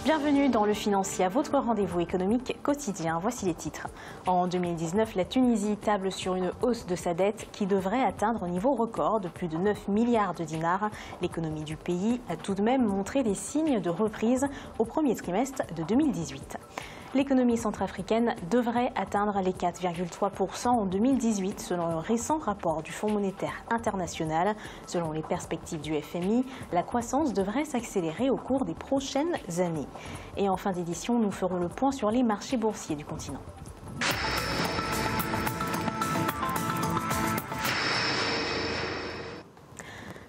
Bienvenue dans Le Financier, votre rendez-vous économique quotidien. Voici les titres. En 2019, la Tunisie table sur une hausse de sa dette qui devrait atteindre un niveau record de plus de 9 milliards de dinars. L'économie du pays a tout de même montré des signes de reprise au premier trimestre de 2018. L'économie centrafricaine devrait atteindre les 4,3% en 2018 selon un récent rapport du Fonds monétaire international. Selon les perspectives du FMI, la croissance devrait s'accélérer au cours des prochaines années. Et en fin d'édition, nous ferons le point sur les marchés boursiers du continent.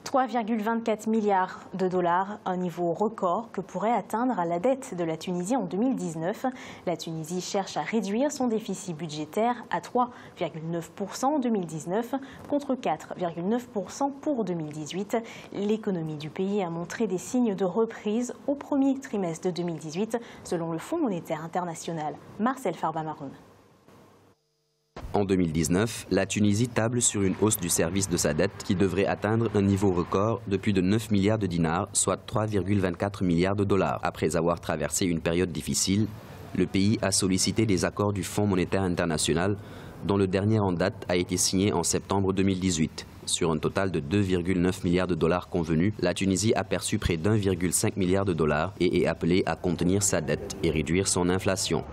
« 3,24 milliards de dollars, un niveau record que pourrait atteindre la dette de la Tunisie en 2019. La Tunisie cherche à réduire son déficit budgétaire à 3,9% en 2019 contre 4,9% pour 2018. L'économie du pays a montré des signes de reprise au premier trimestre de 2018 selon le Fonds monétaire international. Marcel Farba-Maroun. En 2019, la Tunisie table sur une hausse du service de sa dette qui devrait atteindre un niveau record de plus de 9 milliards de dinars, soit 3,24 milliards de dollars. Après avoir traversé une période difficile, le pays a sollicité des accords du Fonds monétaire international, dont le dernier en date a été signé en septembre 2018. Sur un total de 2,9 milliards de dollars convenus, la Tunisie a perçu près d'1,5 milliard de dollars et est appelée à contenir sa dette et réduire son inflation.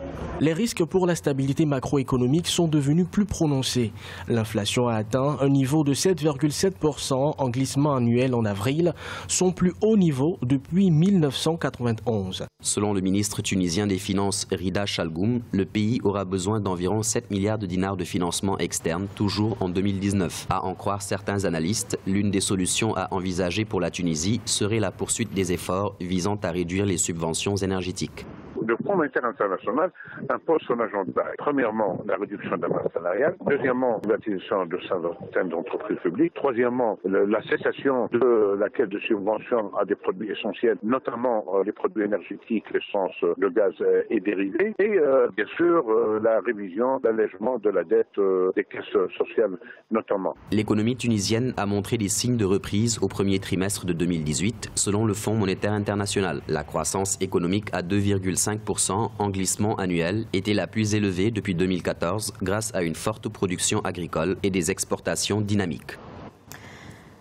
Les risques pour la stabilité macroéconomique sont devenus plus prononcés. L'inflation a atteint un niveau de 7,7% en glissement annuel en avril, son plus haut niveau depuis 1991. Selon le ministre tunisien des Finances Rida Chalgoum, le pays aura besoin d'environ 7 milliards de dinars de financement externe, toujours en 2019. À en croire certains analystes, l'une des solutions à envisager pour la Tunisie serait la poursuite des efforts visant à réduire les subventions énergétiques. Le Fonds monétaire international impose son agenda. Premièrement, la réduction de la masse salariale. Deuxièmement, l'acquisition de certaines d'entreprises publiques. Troisièmement, la cessation de la caisse de subvention à des produits essentiels, notamment les produits énergétiques, l'essence, le gaz et dérivés. Et bien sûr, la révision, l'allègement de la dette des caisses sociales notamment. L'économie tunisienne a montré des signes de reprise au premier trimestre de 2018, selon le Fonds monétaire international. La croissance économique à 2,5% en glissement annuel était la plus élevée depuis 2014 grâce à une forte production agricole et des exportations dynamiques.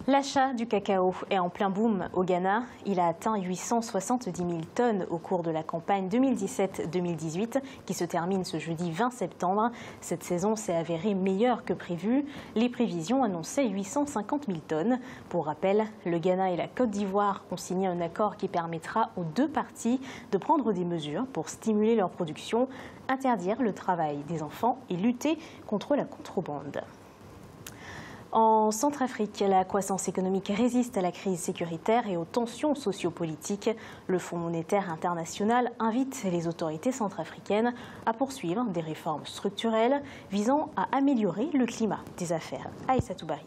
L'achat du cacao est en plein boom au Ghana. Il a atteint 870 000 tonnes au cours de la campagne 2017-2018 qui se termine ce jeudi 20 septembre. Cette saison s'est avérée meilleure que prévu. Les prévisions annonçaient 850 000 tonnes. Pour rappel, le Ghana et la Côte d'Ivoire ont signé un accord qui permettra aux deux parties de prendre des mesures pour stimuler leur production, interdire le travail des enfants et lutter contre la contrebande. En Centrafrique, la croissance économique résiste à la crise sécuritaire et aux tensions sociopolitiques. Le Fonds monétaire international invite les autorités centrafricaines à poursuivre des réformes structurelles visant à améliorer le climat des affaires. Aïssatou Bari.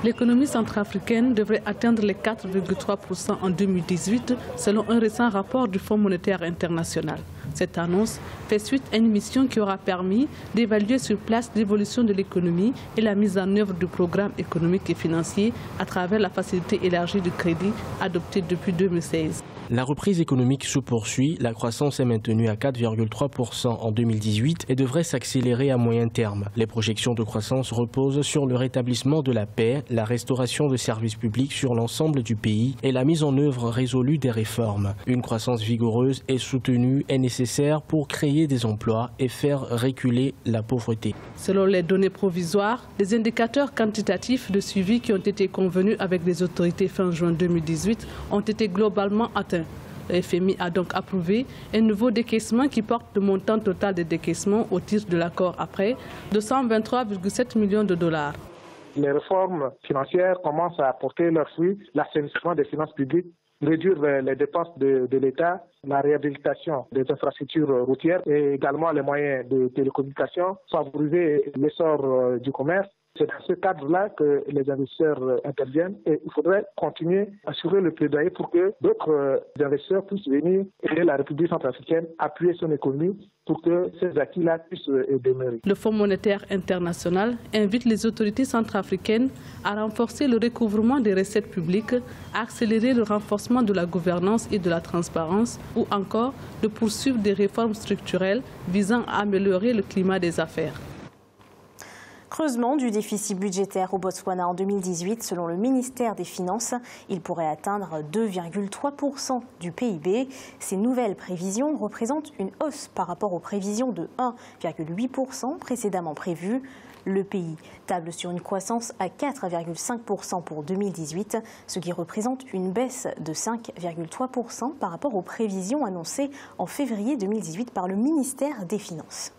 L'économie centrafricaine devrait atteindre les 4,3% en 2018 selon un récent rapport du Fonds monétaire international. Cette annonce fait suite à une mission qui aura permis d'évaluer sur place l'évolution de l'économie et la mise en œuvre du programme économique et financier à travers la facilité élargie de crédit adoptée depuis 2016. La reprise économique se poursuit, la croissance est maintenue à 4,3% en 2018 et devrait s'accélérer à moyen terme. Les projections de croissance reposent sur le rétablissement de la paix, la restauration de services publics sur l'ensemble du pays et la mise en œuvre résolue des réformes. Une croissance vigoureuse et soutenue est nécessaire pour créer des emplois et faire reculer la pauvreté. Selon les données provisoires, les indicateurs quantitatifs de suivi qui ont été convenus avec les autorités fin juin 2018 ont été globalement atteints. Le FMI a donc approuvé un nouveau décaissement qui porte le montant total des décaissements au titre de l'accord après de 123,7 millions de dollars. Les réformes financières commencent à apporter leurs fruits, l'assainissement des finances publiques, réduire les dépenses de l'État, la réhabilitation des infrastructures routières et également les moyens de télécommunication, favoriser l'essor du commerce C'est dans ce cadre-là que les investisseurs interviennent et il faudrait continuer à assurer le plaidoyer pour que d'autres investisseurs puissent venir aider la République centrafricaine, appuyer son économie pour que ces acquis-là puissent demeurer. Le Fonds monétaire international invite les autorités centrafricaines à renforcer le recouvrement des recettes publiques, à accélérer le renforcement de la gouvernance et de la transparence ou encore de poursuivre des réformes structurelles visant à améliorer le climat des affaires. Creusement du déficit budgétaire au Botswana en 2018, selon le ministère des Finances, il pourrait atteindre 2,3% du PIB. Ces nouvelles prévisions représentent une hausse par rapport aux prévisions de 1,8% précédemment prévues. Le pays table sur une croissance à 4,5% pour 2018, ce qui représente une baisse de 5,3% par rapport aux prévisions annoncées en février 2018 par le ministère des Finances.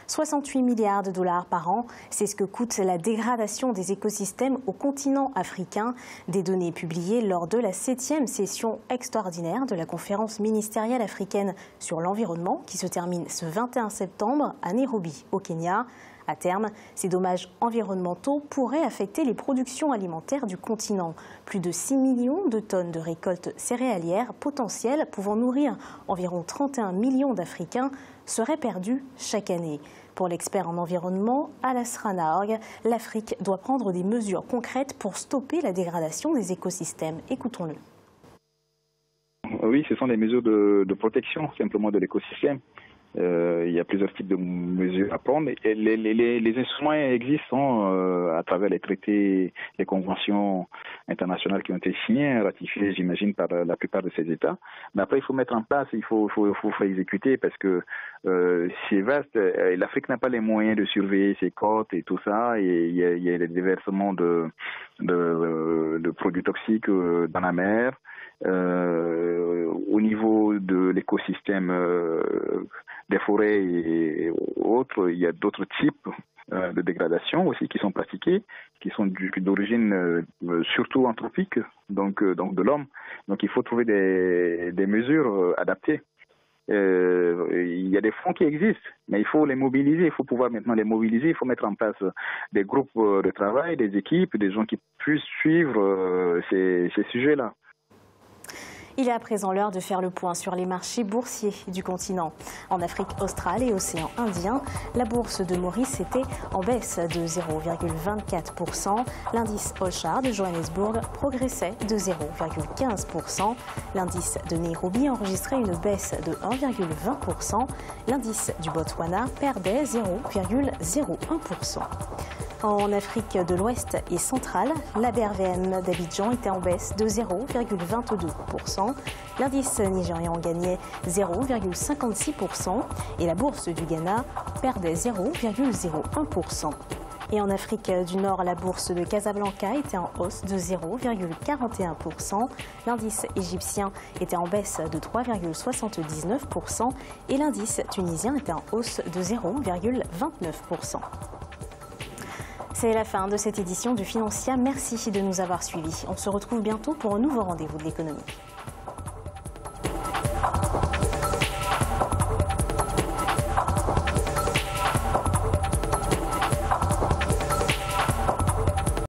68 milliards de dollars par an, c'est ce que coûte la dégradation des écosystèmes au continent africain. Des données publiées lors de la 7e session extraordinaire de la conférence ministérielle africaine sur l'environnement qui se termine ce 21 septembre à Nairobi, au Kenya. À terme, ces dommages environnementaux pourraient affecter les productions alimentaires du continent. Plus de 6 millions de tonnes de récoltes céréalières potentielles pouvant nourrir environ 31 millions d'Africains seraient perdues chaque année. Pour l'expert en environnement, Alasra Naorg, l'Afrique doit prendre des mesures concrètes pour stopper la dégradation des écosystèmes. Écoutons-le. Oui, ce sont des mesures de protection simplement de l'écosystème. Il y a plusieurs types de mesures à prendre. Et les instruments existent à travers les traités, les conventions internationales qui ont été signées, ratifiées, j'imagine, par la plupart de ces États. Mais après, il faut mettre en place, il faut exécuter parce que c'est vaste. L'Afrique n'a pas les moyens de surveiller ses côtes et tout ça. Et il y a des déversements de produits toxiques dans la mer. Au niveau de l'écosystème des forêts et autres, il y a d'autres types de dégradation aussi qui sont pratiqués, qui sont d'origine surtout anthropique, donc de l'homme. Donc il faut trouver des mesures adaptées. Il y a des fonds qui existent, mais il faut les mobiliser, il faut pouvoir maintenant les mobiliser, il faut mettre en place des groupes de travail, des équipes, des gens qui puissent suivre ces sujets-là. Il est à présent l'heure de faire le point sur les marchés boursiers du continent. En Afrique australe et océan Indien, la bourse de Maurice était en baisse de 0,24%. L'indice All-Share de Johannesburg progressait de 0,15%. L'indice de Nairobi enregistrait une baisse de 1,20%. L'indice du Botswana perdait 0,01%. En Afrique de l'Ouest et centrale, la BRVM d'Abidjan était en baisse de 0,22%. L'indice nigérian gagnait 0,56% et la bourse du Ghana perdait 0,01%. Et en Afrique du Nord, la bourse de Casablanca était en hausse de 0,41%. L'indice égyptien était en baisse de 3,79% et l'indice tunisien était en hausse de 0,29%. C'est la fin de cette édition du Financial. Merci de nous avoir suivis. On se retrouve bientôt pour un nouveau rendez-vous de l'économie.